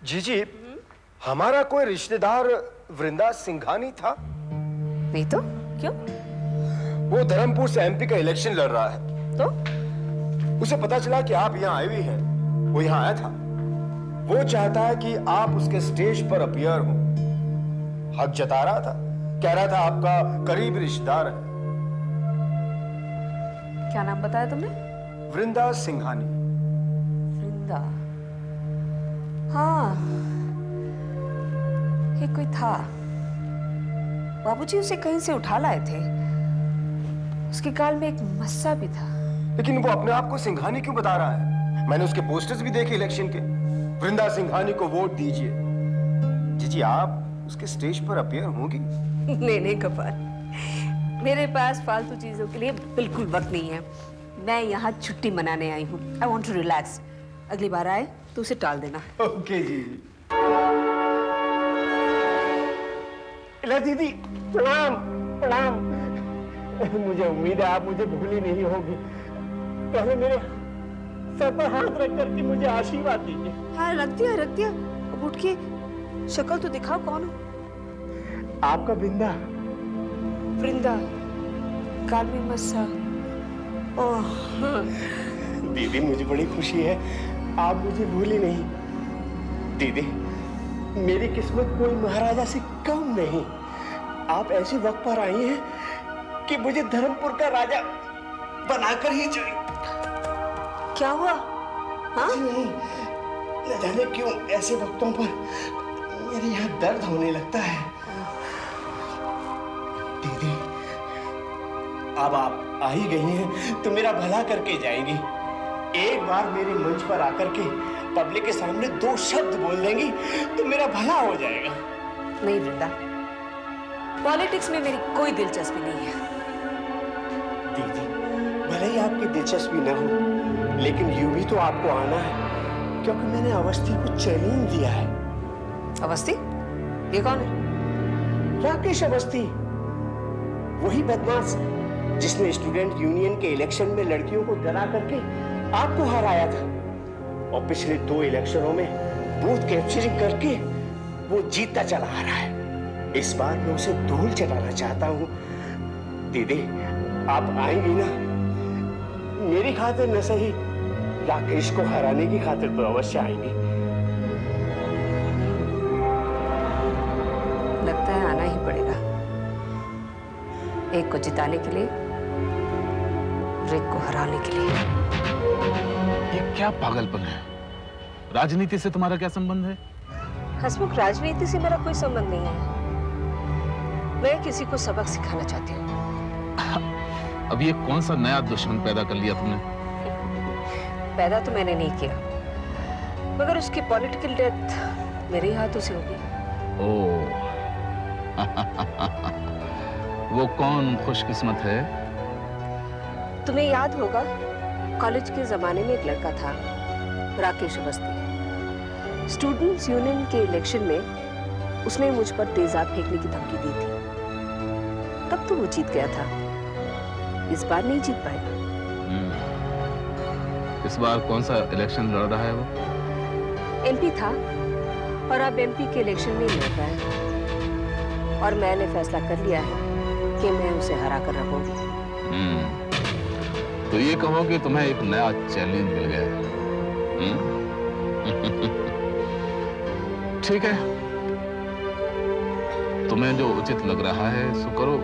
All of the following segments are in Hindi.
जीजी, हमारा कोई रिश्तेदार वृंदा सिंघानी था? नहीं तो क्यों? वो धर्मपुर से एमपी का इलेक्शन लड़ रहा है। तो उसे पता चला कि आप यहाँ आई हुई हैं। वो यहाँ आया था। वो चाहता है कि आप उसके स्टेज पर अपीयर हो। हक जता रहा था, कह रहा था आपका करीबी रिश्तेदार है। क्या नाम बताया तुमने? वृंदा सिंघानी। वृंदा, हाँ, ये कोई था। बाबूजी उसे कहीं से उठा लाए थे। उसके गाल में एक मस्सा भी था। लेकिन वो अपने आप को सिंघानी क्यों बता रहा है? मैंने उसके पोस्टर्स भी देखे इलेक्शन के। वृंदा सिंघानी को वोट दीजिए। जीजी, आप उसके स्टेज पर अपीयर होंगी? नहीं नहीं कपाल, मेरे पास फालतू चीजों के लिए बिल्कुल वक्त नहीं है। मैं यहाँ छुट्टी मनाने आई हूँ। I want to relax. अगली बार आए तो उसे टाल देना। ओके जी। दीदी प्रणाम प्रणाम। मुझे उम्मीद है आप मुझे भूली नहीं होगी। पहले मेरे सर पर हाथ रख करके मुझे आशीर्वाद दीजिए। हाँ, रख दिया रख दिया। अब उठ के शक्ल तो दिखाओ, कौन हो? आपका बिंदा। वृंदा, गाल में मस्सा। ओह, दीदी मुझे बड़ी खुशी है, आप मुझे भूली नहीं। दीदी, मेरी किस्मत कोई महाराजा से कम नहीं। आप ऐसे वक्त पर आई हैं कि मुझे धर्मपुर का राजा बनाकर ही जाए। क्या हुआ? हाँ? नहीं, न जाने क्यों ऐसे वक्तों पर मेरे यहाँ दर्द होने लगता है। दीदी, अब आप आ ही गई हैं तो मेरा भला करके जाएंगी। एक बार मेरे मंच पर आकर के पब्लिक के सामने 2 शब्द बोल देंगी तो मेरा भला हो जाएगा। नहीं वृंदा, पॉलिटिक्स में मेरी कोई दिलचस्पी नहीं है। दीदी, भले ही आपकी दिलचस्पी न हो, लेकिन यूं भी तो आपको आना है, क्योंकि मैंने अवस्थी को चैलेंज दिया है। अवस्थी? ये कौन है? राकेश अवस्थी, वही बदमाश जिसने स्टूडेंट यूनियन के इलेक्शन में लड़कियों को डरा करके आपको हराया था, और पिछले 2 इलेक्शनों में बूथ कैप्चरिंग करके वो जीतता चला आ रहा है। इस बार मैं उसे धूल चटाना चाहता हूँ। दीदी, आप आएंगी ना? मेरी खातिर न सही, राकेश को हराने की खातिर तो अवश्य आएंगी। लगता है आना ही पड़ेगा। एक को जिताने के लिए, एक को हराने के लिए। ये क्या पागलपन है? राजनीति से तुम्हारा क्या संबंध है? हसमुख, राजनीति से मेरा कोई संबंध नहीं है। मैं किसी को सबक सिखाना चाहती हूँ। अब ये कौन सा नया दुश्मन पैदा कर लिया तुमने? पैदा तो मैंने नहीं किया, मगर उसकी पॉलिटिकल डेथ मेरे हाथों से होगी। ओह, वो कौन खुशकिस्मत है? तुम्हें याद होगा, कॉलेज के जमाने में एक लड़का था, राकेश अवस्थी। स्टूडेंट्स यूनियन के इलेक्शन में उसने मुझ पर तेजाब फेंकने की धमकी दी थी। तब तो वो जीत गया था। इस बार नहीं जीत पाएगा। इस बार कौन सा इलेक्शन लड़ रहा है वो? एमपी था और अब एमपी के इलेक्शन में लड़ रहा है। और मैंने फैसला कर लिया है कि मैं उसे हरा कर रहूंगी। तो ये कहो कि तुम्हें एक नया चैलेंज मिल गया है। ठीक है, तुम्हें जो उचित लग रहा है सो करो।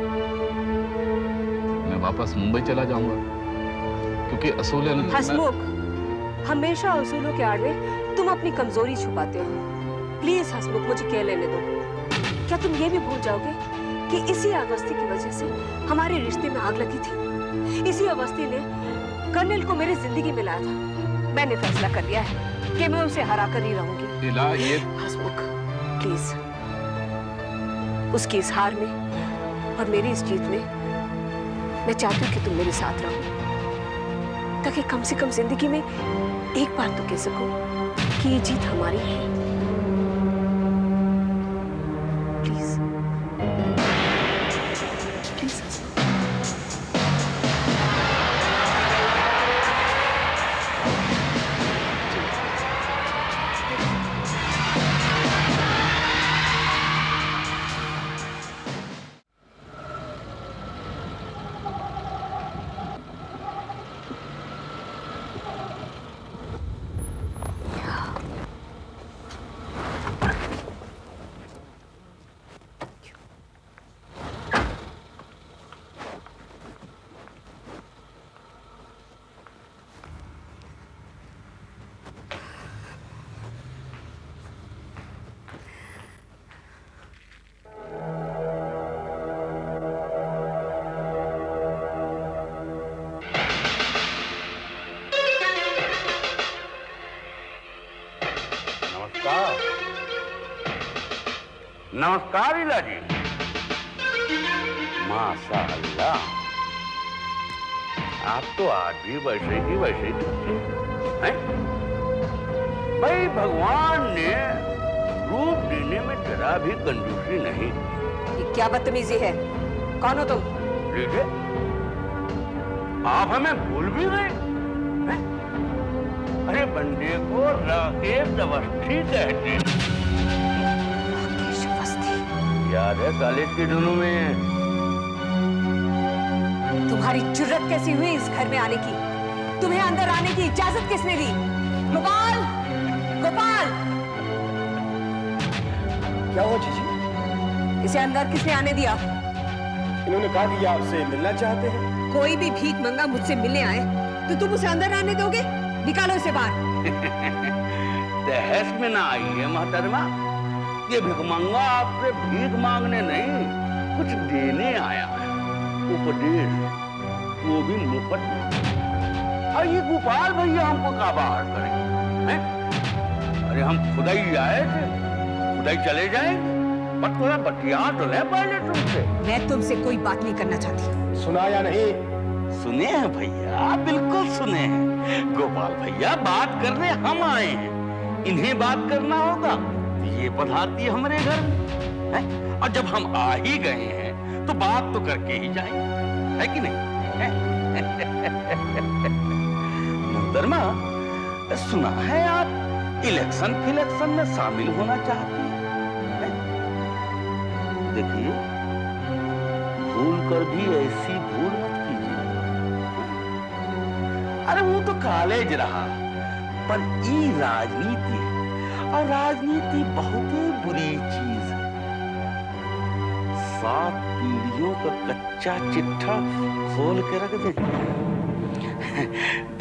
मैं वापस मुंबई चला जाऊंगा, क्योंकि असूलन हसमुख, हमेशा असूलों के आड़ में तुम अपनी कमजोरी छुपाते हो। प्लीज हसमुख, मुझे कह लेने दो। क्या तुम ये भी भूल जाओगे कि इसी अवस्थी की वजह से हमारे रिश्ते में आग लगी थी? इसी अवस्थी ने कर्नल को मेरी जिंदगी में लाया था। मैंने फैसला कर लिया है कि मैं उसे हरा कर ही रहूंगी। ये हसमुख, प्लीज, उसकी इस हार में और मेरी इस जीत में मैं चाहती हूँ कि तुम मेरे साथ रहो, ताकि कम से कम जिंदगी में एक बार तो कह सको कि ये जीत हमारी है। Please please. नमस्कार। नमस्कार इला जी। माशाअल्लाह, आप तो आज भी वैसे ही दिखते हैं। भाई भगवान ने रूप देने में जरा भी कंजूसी नहीं। ये क्या बदतमीजी है? कौन हो तुम? लीजिए, आप हमें भूल भी गए हैं? अरे बंदे को राकेश अवस्थी कहते हैं। राकेश अवस्थी? याद है कॉलेज के दिनों में? तुम्हारी जुर्रत कैसी हुई इस घर में आने की? तुम्हें अंदर आने की इजाजत किसने दी? गोपाल, गोपाल! क्या हुआ जीजी? इसे अंदर किसने आने दिया? इन्होंने कहा कि ये आपसे मिलना चाहते हैं। कोई भी भीख मंगा मुझसे मिलने आए तो तुम उसे अंदर आने दोगे? निकालो इसे बाहर। तहस में ना आई है मोहतरमा। ये भिखमंगा आपसे भीख मांगने नहीं, कुछ देने आया है। उपदेश, वो भी मुफ्त में। और ये गोपाल भैया हमको कहाँ बाहर करें हैं? अरे हम खुदा ही आए थे, खुदा ही चले जाएंगे। पर थोड़ा बतिया तो ले पहले तुमसे। मैं तुमसे कोई बात नहीं करना चाहती। सुना या नहीं? सुने हैं भैया, बिल्कुल सुने हैं। गोपाल भैया बात करने हम आए हैं, इन्हें बात करना होगा। ये पधारती हमारे घर में है? और जब हम आ ही गए हैं तो बात तो करके ही जाएंगे, है कि नहीं? मोहतरमा, सुना है आप इलेक्शन में शामिल होना चाहती हैं? देखिए, भूल कर भी ऐसी भूल मत कीजिए। अरे वो तो कॉलेज रहा, पर ये राजनीति है, और राजनीति बहुत ही बुरी चीज है। 7 पीढ़ियों का कच्चा चिट्ठा खोल के रख दे।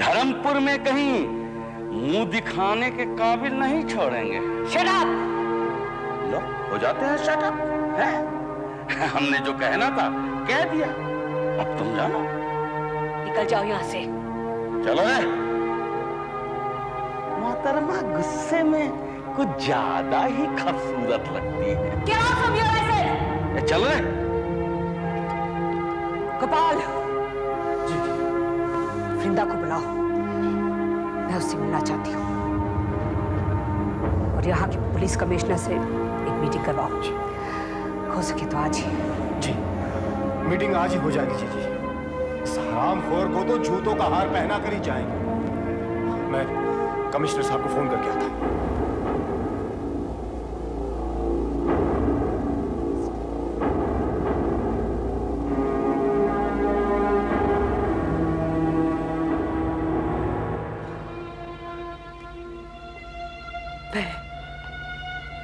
धर्मपुर में कहीं मुंह दिखाने के काबिल नहीं छोड़ेंगे। Shut up! लो, हो जाते हैं शट अप, है? हमने जो कहना था कह दिया, अब तुम जानो। निकल जाओ यहाँ से। चलो है। मोहतरमा गुस्से में कुछ ज्यादा ही खूबसूरत लगती है। Get out from here, I said! चलो है। गोपाल, वृंदा को बुलाओ, मैं उससे मिलना चाहती हूँ। और यहाँ के पुलिस कमिश्नर से एक मीटिंग करवाओ। हो सके तो आज ही। जी, मीटिंग आज ही हो जाएगी जीजी। इस हरामखोर को तो जूतों का हार पहना कर ही जाएंगे। मैं कमिश्नर साहब को फोन करके आता हूं।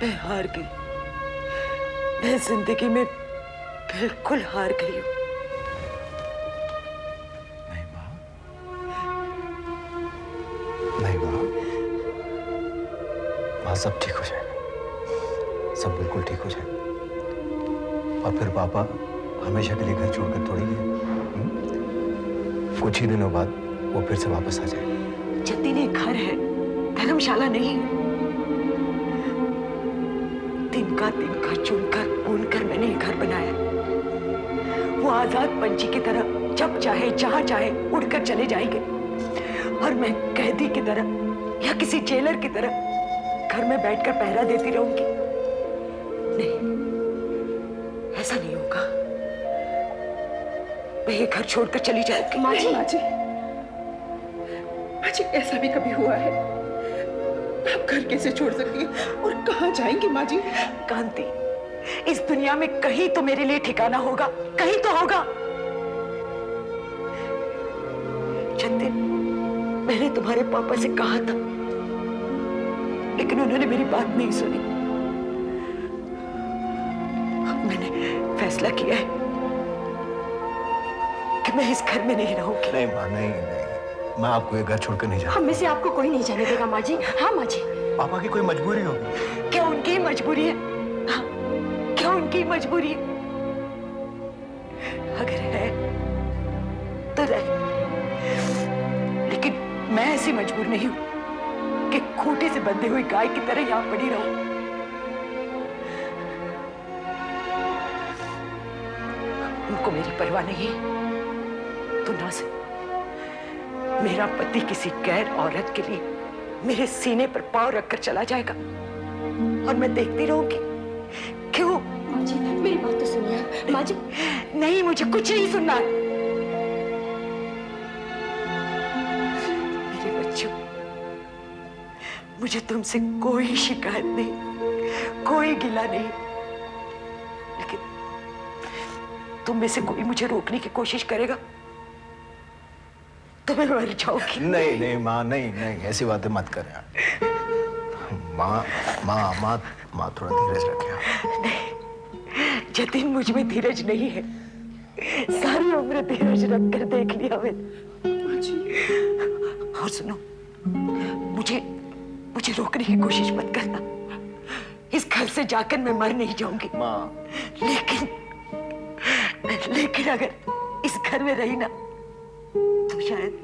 मैं हार गई। मैं जिंदगी में बिल्कुल हार गई हूँ। नहीं माँ, नहीं माँ, माँ सब ठीक हो जाएगा, सब बिल्कुल ठीक हो जाएगा। और फिर पापा हमेशा के लिए घर छोड़कर थोड़ी गए। कुछ ही दिनों बाद वो फिर से वापस आ जाएगा। जतिन एक घर है, धर्मशाला नहीं। तिनका चुनकर भूनकर मैंने ये घर बनाया। वो आजाद पंछी की तरह जब चाहे जहां चाहे उड़कर चले जाएंगे, और मैं कैदी की तरह या किसी जेलर की तरह घर में बैठकर पहरा देती रहूंगी। नहीं, ऐसा नहीं होगा। मैं ये घर छोड़कर चली जाऊंगी। माँ जी, ऐसा भी कभी हुआ है? आप घर कैसे छोड़ सकती हैं और कहाँ जाएंगी माँ जी? कांति, इस दुनिया में कहीं तो मेरे लिए ठिकाना होगा, कहीं तो होगा। जतिन, मैंने तुम्हारे पापा से कहा था, लेकिन उन्होंने मेरी बात नहीं सुनी। मैंने फैसला किया है कि मैं इस घर में नहीं रहूंगी। नहीं माँ, नहीं, मैं आपको ये घर छोड़कर नहीं जाऊंगा। हम में से आपको कोई नहीं जाने देगा माँ जी। हाँ माँ जी। पापा की कोई मजबूरी होगी। क्या उनकी मजबूरी है? हाँ, क्या उनकी मजबूरी है? अगर है तो रहे, लेकिन मैं ऐसी मजबूर नहीं हूं। कि खूंटे से बंधे हुई गाय की तरह यहां पड़ी रहूं। उनको मेरी परवाह नहीं है तो ना से मेरा पति किसी गैर औरत के लिए मेरे सीने पर पांव रखकर चला जाएगा और मैं देखती रहूंगी। क्यों? माँ जी, मेरी बात तो सुनिए आप। माँ जी, नहीं, मुझे कुछ नहीं सुनना है। मेरे बच्चों, मुझे तुमसे कोई शिकायत नहीं, कोई गिला नहीं, लेकिन तुम में से कोई मुझे रोकने की कोशिश करेगा तो मैं मर जाऊंगी। नहीं नहीं माँ, नहीं नहीं, ऐसी बातें मत करें। माँ माँ माँ माँ, थोड़ा धीरज रखें। नहीं, जतिन, मुझ में धीरज नहीं है। सारी उम्र धीरज रख कर देख लिया मैंने। और सुनो, मुझे रोकने की कोशिश मत करना। इस घर से जाकर मैं मर नहीं जाऊंगी माँ। लेकिन अगर इस घर में रही ना तो शायद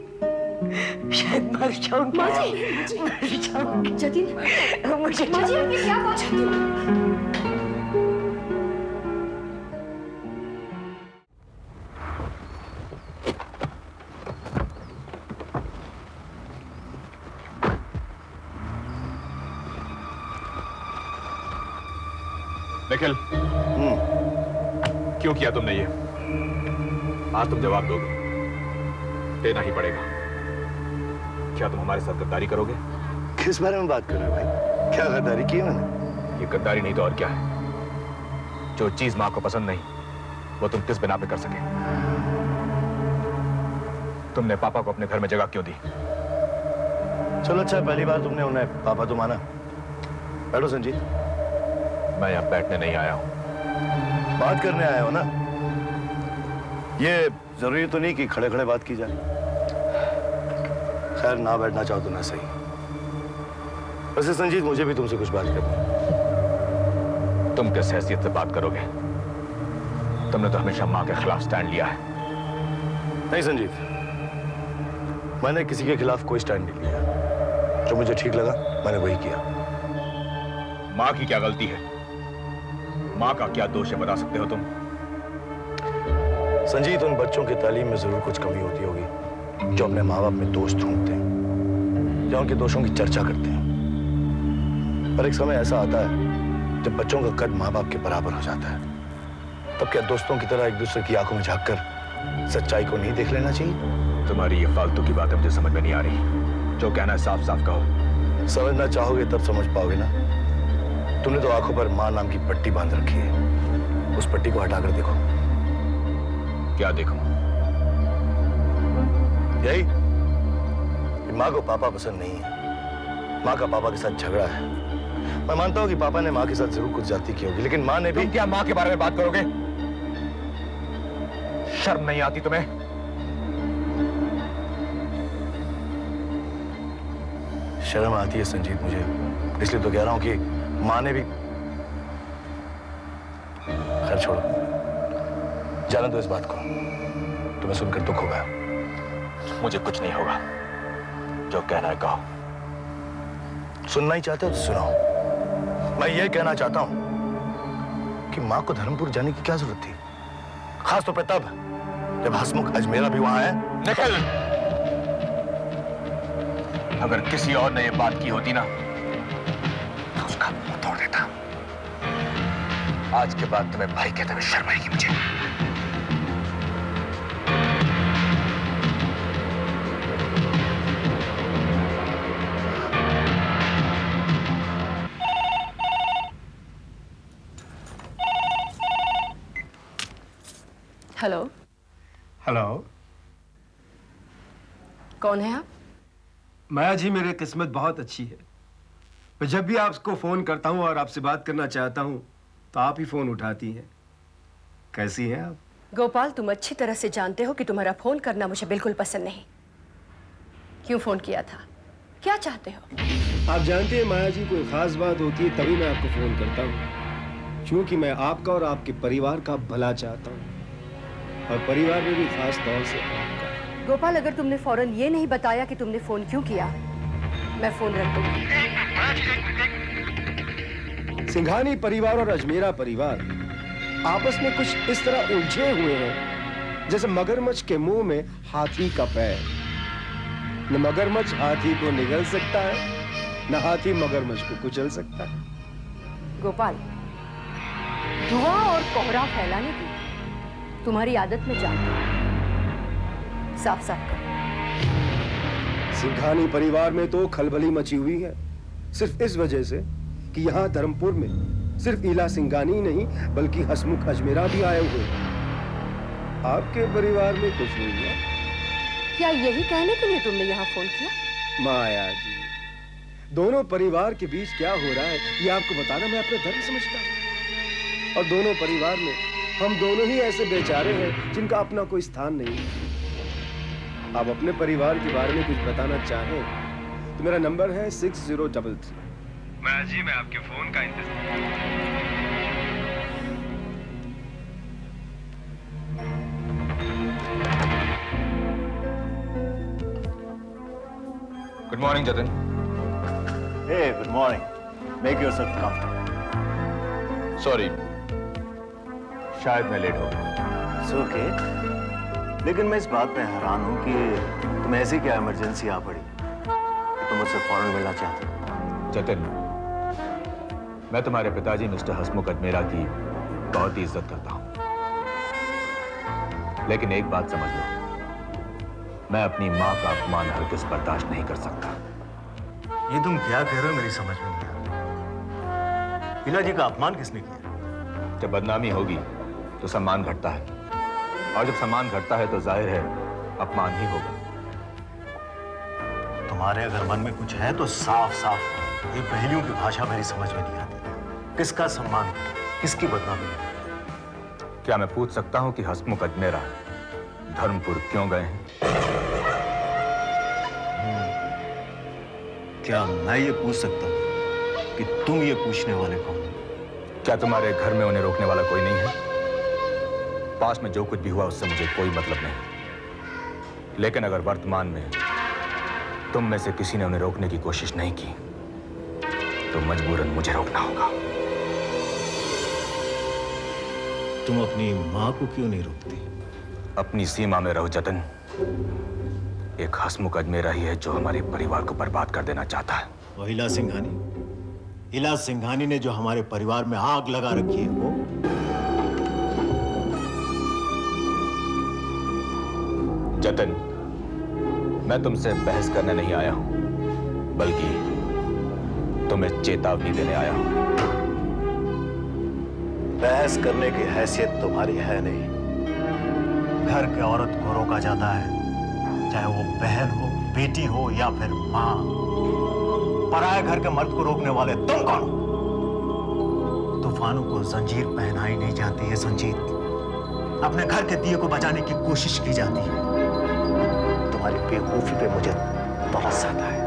मर जाऊंगी। माँ जी, मर जाऊंगी। जतिन, मुझे माँ जी, आपकी क्या बात है? निखिल, क्यों किया तुमने ये? आज तुम जवाब दोगे, देना ही पड़ेगा। क्या तुम हमारे साथ गद्दारी करोगे? किस बारे में बात कर रहे हो भाई? क्या गद्दारी की मैंने? ये गद्दारी नहीं तो और क्या है? जो चीज मां को पसंद नहीं, वो तुम किस बिना पे कर सके? तुमने पापा को अपने घर में जगह क्यों दी? चलो अच्छा, पहली बार तुमने उन्हें पापा तो माना। बैठो संजीत। मैं यहां बैठने नहीं आया हूं, बात करने आया हो ना। ये जरूरी तो नहीं कि खड़े खड़े बात की जाए। खैर, ना बैठना चाहो तो ना सही। वैसे संजीत, मुझे भी तुमसे कुछ बात करनी है। तुम किस हैसियत से बात करोगे? तुमने तो हमेशा मां के खिलाफ स्टैंड लिया है। नहीं संजीत, मैंने किसी के खिलाफ कोई स्टैंड नहीं लिया। जो मुझे ठीक लगा मैंने वही किया। मां की क्या गलती है? मां का क्या दोष है, बता सकते हो तुम? संजीत, उन बच्चों की तालीम में जरूर कुछ कमी होती होगी जो अपने माँ बाप में दोष ढूंढते हैं या उनके दोषों की चर्चा करते हैं। पर एक समय ऐसा आता है जब बच्चों का कद माँ बाप के बराबर हो जाता है। तब क्या दोस्तों की तरह एक दूसरे की आंखों में झांककर सच्चाई को नहीं देख लेना चाहिए? तुम्हारी ये फालतू की बातें मुझे समझ में नहीं आ रही। जो कहना है साफ साफ कहो। समझना चाहोगे तब समझ पाओगे ना। तुमने तो आंखों पर माँ नाम की पट्टी बांध रखी है। उस पट्टी को हटाकर देखो। क्या देखो? यही कि माँ को पापा पसंद नहीं है। माँ का पापा के साथ झगड़ा है। मैं मानता हूँ कि पापा ने माँ के साथ जरूर कुछ ज्यादती की होगी, लेकिन माँ ने भी। तुम क्या माँ के बारे में बात करोगे? शर्म नहीं आती तुम्हें? शर्म आती है संजीत मुझे, इसलिए तो कह रहा हूँ कि माँ ने भी। खैर छोड़ो, जाने दो इस बात को। तुम्हें सुनकर दुख होगा। मुझे कुछ नहीं होगा। जो कहना है कहो। सुनना ही चाहते हो तो सुनाओ। मैं ये कहना चाहता हूं कि माँ को धर्मपुर जाने की क्या जरूरत थी, खासतौर पर तब जब हसमुख अजमेरा भी वहां है। निखिल, अगर किसी और ने ये बात की होती ना तो उसका मुंह तोड़ देता। आज के बाद तुम्हें भाई कहते हुए शर्म आएगी मुझे। हेलो। हेलो। कौन है आप? माया जी, मेरी किस्मत बहुत अच्छी है। मैं जब भी आपको फोन करता हूँ और आपसे बात करना चाहता हूँ तो आप ही फोन उठाती हैं। कैसी हैं आप? गोपाल, तुम अच्छी तरह से जानते हो कि तुम्हारा फोन करना मुझे बिल्कुल पसंद नहीं। क्यों फोन किया था? क्या चाहते हो? आप जानते हैं माया जी, कोई खास बात होती है तभी मैं आपको फोन करता हूँ, क्योंकि मैं आपका और आपके परिवार का भला चाहता हूँ, और परिवार में भी खास तौर से आपका। गोपाल, अगर तुमने फौरन ये नहीं बताया कि तुमने फोन क्यों किया मैं फोन रख दूंगी। सिंघानी परिवार और अजमेरा परिवार आपस में कुछ इस तरह उलझे हुए हैं जैसे मगरमच्छ के मुंह में हाथी का पैर। न मगरमच्छ हाथी को निगल सकता है, न हाथी मगरमच्छ को कुचल सकता है। गोपाल, धुआं और कोहरा फैलाने की तुम्हारी आदत में जानती हूं। साफ साफ करो। सिंघानी परिवार में तो खलबली मची हुई है, सिर्फ इस वजह से कि यहाँ धर्मपुर में सिर्फ ईला सिंघानी नहीं बल्कि हसमुख अजमेरा भी आए हुए हैं। आपके परिवार में कुछ नहीं है। क्या यही कहने के लिए तुमने यहाँ फोन किया? माया जी, दोनों परिवार के बीच क्या हो रहा है ये आपको बताना मैं अपना धर्म समझता हूँ। और दोनों परिवार में हम दोनों ही ऐसे बेचारे हैं जिनका अपना कोई स्थान नहीं है। आप अपने परिवार के बारे में कुछ बताना चाहें तो मेरा नंबर है 6033। माया जी, मैं आपके फोन का इंतजार। Good morning Jatin. Hey, good morning. Make yourself comfortable. Sorry, शायद मैं लेट हो गया। It's okay. लेकिन मैं इस बात पे हैरान हूँ कि तुम ऐसी क्या इमरजेंसी आ पड़ी कि तुम मुझसे फौरन मिलना चाहते हो। जतिन, मैं तुम्हारे पिताजी मिस्टर हसमुख अजमेरा की बहुत ही इज्जत करता हूँ, लेकिन एक बात समझ लो, मैं अपनी माँ का अपमान हरगिज़ बर्दाश्त नहीं कर सकता। ये तुम क्या कह रहे हो मेरी समझ में नहीं आ रही। पिताजी का अपमान किसने किया? जब बदनामी होगी तो सम्मान घटता है, और जब सम्मान घटता है तो जाहिर है अपमान ही होगा। तुम्हारे अगर मन में कुछ है तो साफ साफ ये पहेलियों की भाषा मेरी समझ में नहीं आती। किसका सम्मान, किसकी बदनामी? क्या मैं पूछ सकता हूँ कि हसमुख अजमेरा धर्मपुर क्यों गए हैं? क्या मैं ये पूछ सकता हूँ कि तुम ये पूछने वाले कौन हो? क्या तुम्हारे घर में उन्हें रोकने वाला कोई नहीं है? पास में जो कुछ भी हुआ उससे मुझे कोई मतलब नहीं, लेकिन अगर वर्तमान में तुम में से किसी ने उन्हें रोकने की कोशिश नहीं की तो मजबूरन मुझे रोकना होगा। तुम अपनी माँ को क्यों नहीं रोकती? अपनी सीमा में रहो जतन। एक हसमुख अजमेरा ही है जो हमारे परिवार को बर्बाद कर देना चाहता है। वो इला सिंघानी, इला सिंघानी ने जो हमारे परिवार में आग लगा रखी है वो। जतन, मैं तुमसे बहस करने नहीं आया हूं, बल्कि तुम्हें चेतावनी देने आया हूं। बहस करने की हैसियत तुम्हारी है नहीं। घर की औरत को रोका जाता है, चाहे वो बहन हो, बेटी हो या फिर मां। पराये घर के मर्द को रोकने वाले तुम कौन हो? तूफानों को जंजीर पहनाई नहीं जाती है संजीत, अपने घर के दिए को बचाने की कोशिश की जाती है। तुम्हारी बेवकूफी पे मुझे तरस आता है।